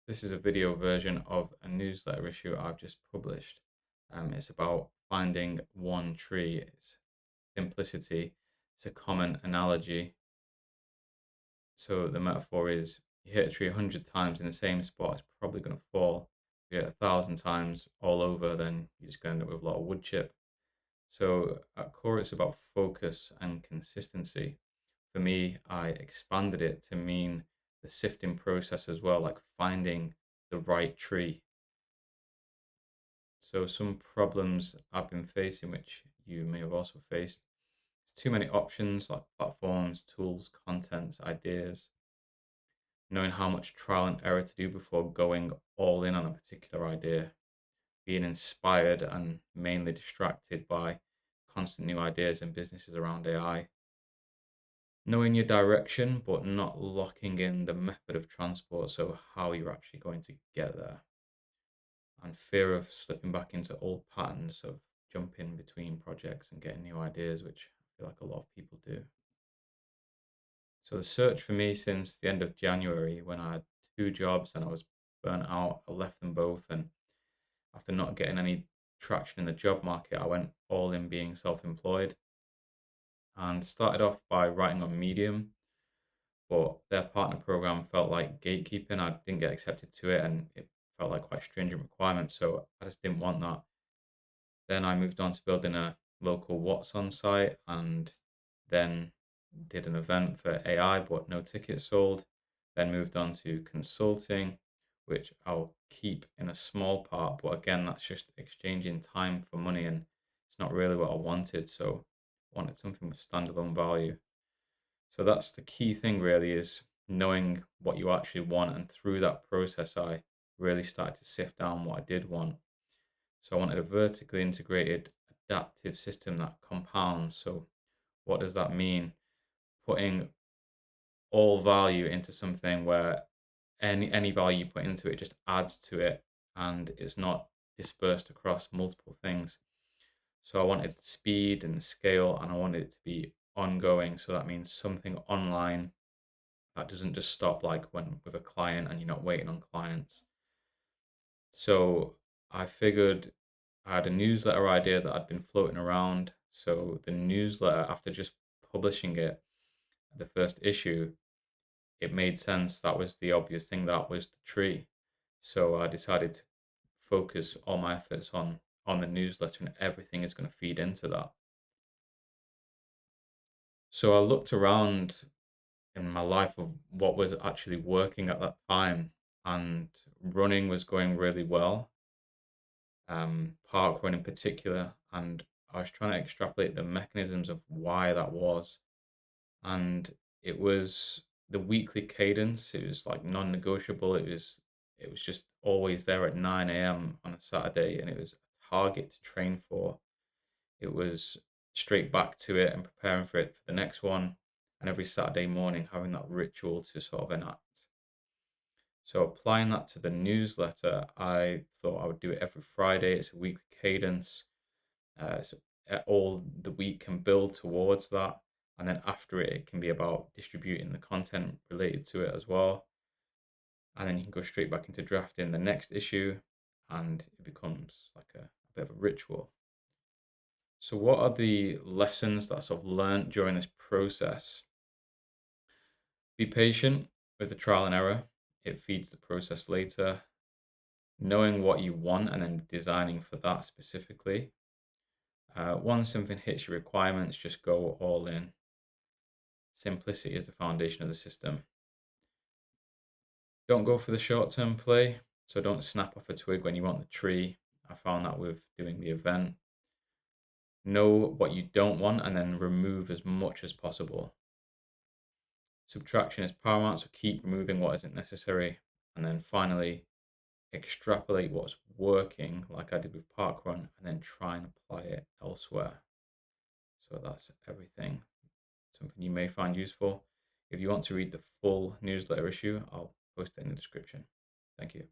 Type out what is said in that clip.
This is a video version of a newsletter issue I've just published. It's about finding one tree. It's simplicity. It's a common analogy. So the metaphor is you hit a tree 100 times in the same spot, it's probably going to fall. If you hit 1,000 times all over, then you're just going to end up with a lot of wood chip. So at core, it's about focus and consistency. For me, I expanded it to mean the sifting process as well, like finding the right tree. So some problems I've been facing, which you may have also faced, is too many options like platforms, tools, contents, ideas, knowing how much trial and error to do before going all in on a particular idea, being inspired and mainly distracted by constant new ideas and businesses around AI, knowing your direction but not locking in the method of transport, so how you're actually going to get there, and fear of slipping back into old patterns of jumping between projects and getting new ideas, which I feel like a lot of people do. So the search for me since the end of January, when I had two jobs and I was burnt out, I left them both, and after not getting any traction in the job market, I went all in being self-employed and started off by writing on Medium, but their partner program felt like gatekeeping. I didn't get accepted to it, and it felt like quite stringent requirements, so I just didn't want that. Then I moved on to building a local What's on site, and then did an event for AI, but no tickets sold. Then moved on to consulting, which I'll keep in a small part, but again, that's just exchanging time for money, and it's not really what I wanted. So I wanted something with standalone value. So that's the key thing, really, is knowing what you actually want. And through that process, I really started to sift down what I did want. So I wanted a vertically integrated adaptive system that compounds. So what does that mean? Putting all value into something where any value you put into it just adds to it, and it's not dispersed across multiple things. So I wanted speed and scale, and I wanted it to be ongoing. So that means something online that doesn't just stop like when with a client and you're not waiting on clients. So I figured I had a newsletter idea that had been floating around. So the newsletter, after just publishing it, the first issue, it made sense. That was the obvious thing. That was the tree. So I decided to focus all my efforts on the newsletter, and everything is going to feed into that. So I looked around in my life of what was actually working at that time, and running was going really well, park run in particular, and I was trying to extrapolate the mechanisms of why that was, and it was the weekly cadence. It was like non-negotiable. It was just always there at 9 a.m. on a Saturday, and it was a target to train for. It was straight back to it and preparing for it for the next one, and every Saturday morning having that ritual to sort of enact. So applying that to the newsletter, I thought I would do it every Friday. It's a weekly cadence. So all the week can build towards that, and then after it, it can be about distributing the content related to it as well. And then you can go straight back into drafting the next issue, and it becomes like a bit of a ritual. So, what are the lessons that I sort of learned during this process? Be patient with the trial and error. It feeds the process later. Knowing what you want and then designing for that specifically. Once something hits your requirements, just go all in. Simplicity is the foundation of the system. Don't go for the short term play. So don't snap off a twig when you want the tree. I found that with doing the event. Know what you don't want and then remove as much as possible. Subtraction is paramount, so keep removing what isn't necessary. And then finally, extrapolate what's working, like I did with Parkrun, and then try and apply it elsewhere. So that's everything. Something you may find useful. If you want to read the full newsletter issue, I'll post it in the description. Thank you.